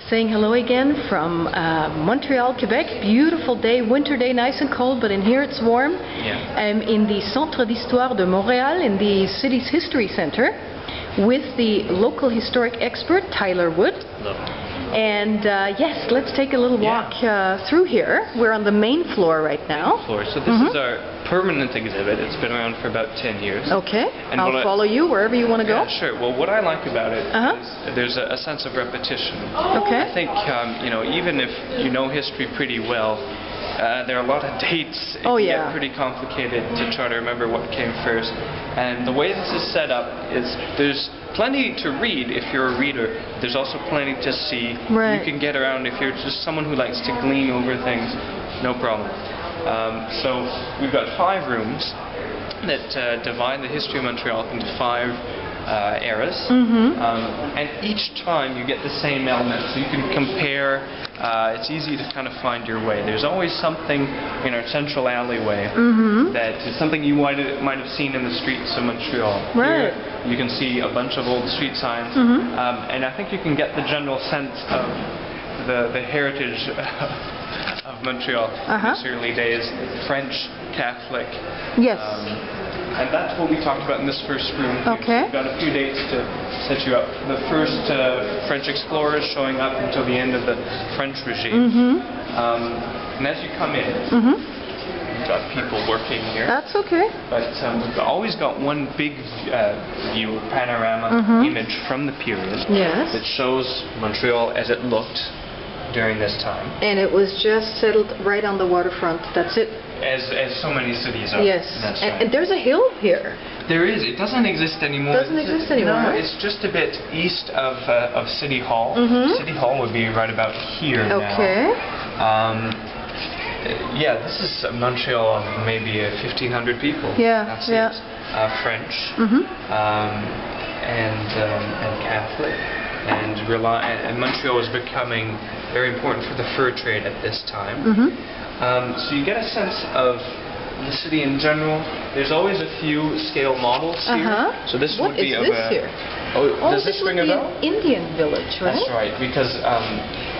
Saying hello again from Montreal, Quebec. Beautiful day, winter day, nice and cold, but in here it's warm. Yeah. I'm in the Centre d'Histoire de Montréal, in the city's history center, with the local historic expert, Tyler Wood. Hello. And yes, let's take a little walk through here. We're on the main floor right now. Main floor. So this is our permanent exhibit. It's been around for about 10 years. Okay, and I'll follow you wherever you want to go. Yeah, sure. Well, what I like about it is there's a sense of repetition. Okay. I think, you know, even if you know history pretty well, there are a lot of dates. It can get pretty complicated to try to remember what came first. And the way this is set up is there's plenty to read if you're a reader. There's also plenty to see. Right. You can get around if you're just someone who likes to glean over things. No problem. So we've got 5 rooms that divide the history of Montreal into 5 eras. And each time you get the same elements, so you can compare. It's easy to kind of find your way. There's always something in our central alleyway that is something you might have seen in the streets of Montreal. Right. Here you can see a bunch of old street signs, and I think you can get the general sense of the heritage of Montreal in its early days. French, Catholic. Yes. And that's what we talked about in this first room. Okay. We've got a few dates to set you up. The first French explorers showing up until the end of the French regime. And as you come in, we've got people working here. That's okay. But we've always got one big view, panorama image from the period that shows Montreal as it looked during this time. And it was just settled right on the waterfront. That's it. As so many cities are. Yes. That's and, right. and there's a hill here. There is. It doesn't exist anymore. Doesn't exist anymore. No, it's just a bit east of City Hall. City Hall would be right about here Okay. now. Yeah, this is Montreal of maybe 1,500 people. Yeah. That's it. French and Catholic. And Montreal was becoming very important for the fur trade at this time. So you get a sense of the city in general. There's always a few scale models here. So this would be of a... here? Oh, does this ring a bell? An Indian village, right? That's right, because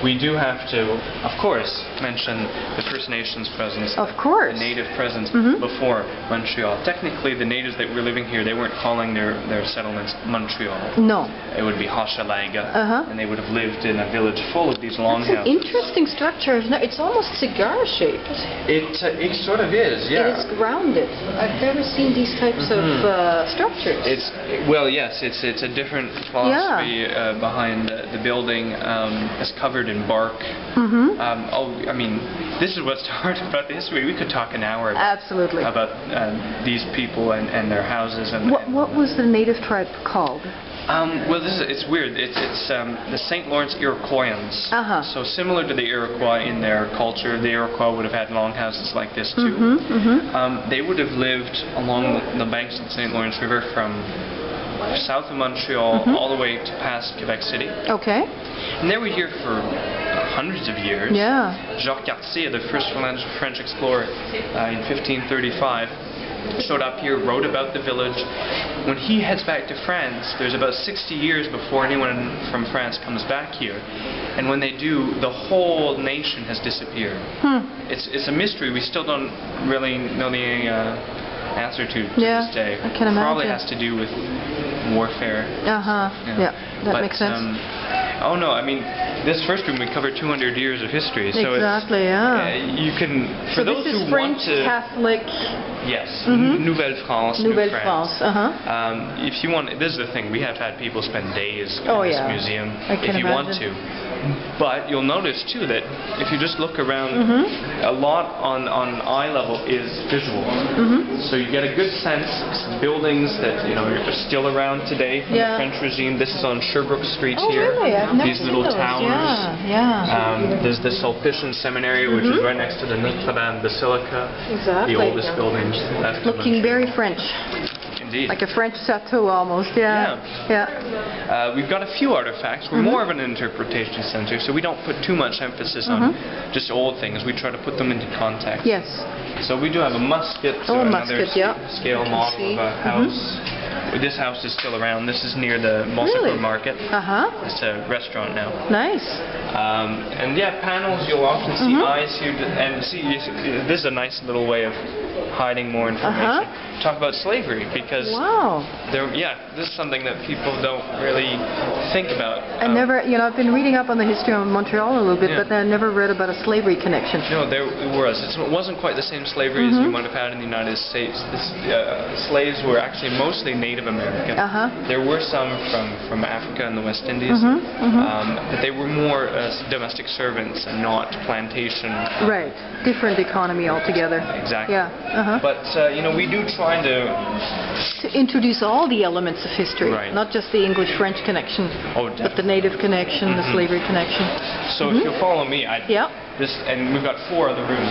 we do have to, of course, mention the First Nations presence. Of course. The native presence before Montreal. Technically, the natives that were living here, they weren't calling their settlements Montreal. No. It would be Hochelaga, and they would have lived in a village full of these long houses. Interesting structure. It's almost cigar-shaped. It sort of is, yeah. It is grounded. I've never seen these types of structures. Well, yes, it's a different philosophy behind the building. It's covered in bark. I mean, this is what's hard about the history. We could talk an hour about these people and their houses. What was the native tribe called? Well, it's weird. It's the St. Lawrence Iroquoians. So similar to the Iroquois in their culture, the Iroquois would have had longhouses like this too. They would have lived along the banks of the St. Lawrence River from south of Montreal all the way to past Quebec City. Okay. And they were here for hundreds of years. Yeah. Jacques Cartier, the first French explorer in 1535, showed up here, wrote about the village. When he heads back to France, there's about 60 years before anyone from France comes back here. And when they do, the whole nation has disappeared. It's a mystery. We still don't really know the answer to this day. I can imagine. Probably has to do with warfare. Yeah, that makes sense. Oh no, I mean, this first room we covered 200 years of history. So exactly, you can, for those who French, want to... Catholic... Yes, Nouvelle France, Nouvelle France. If you want, this is the thing, we have had people spend days in this museum if you want to. But you'll notice too that if you just look around, a lot on eye level is visual. So you get a good sense of buildings that are still around today from the French regime. This is on Sherbrooke Street here. Really? I've never These little seen those. towers. There's the Sulpician Seminary, which is right next to the Notre Dame Basilica. Exactly. The oldest buildings left. Looking very French. Indeed. Like a French chateau almost, yeah. We've got a few artifacts. We're more of an interpretation center, so we don't put too much emphasis on just old things. We try to put them into context. Yes. So we do have a musket, so another scale model of a house. this house is still around. This is near the Montreal Market. It's a restaurant now. Nice. And yeah, panels, you'll often see eyes here, and see, this is a nice little way of hiding more information. Talk about slavery, because this is something that people don't really think about. I never, I've been reading up on the history of Montreal a little bit, but I never read about a slavery connection. No, there was. It wasn't quite the same slavery as you might have had in the United States. Slaves were actually mostly Native American. There were some from Africa and the West Indies, but they were more domestic servants and not plantation. Right, different economy altogether. Exactly. Yeah. But we do try to introduce all the elements of history, not just the English-French connection, but the Native connection, the slavery connection. So if you'll follow me, and we've got 4 other rooms.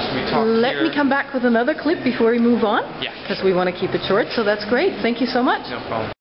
Let me come back with another clip before we move on, because we want to keep it short. So that's great. Thank you so much. No problem.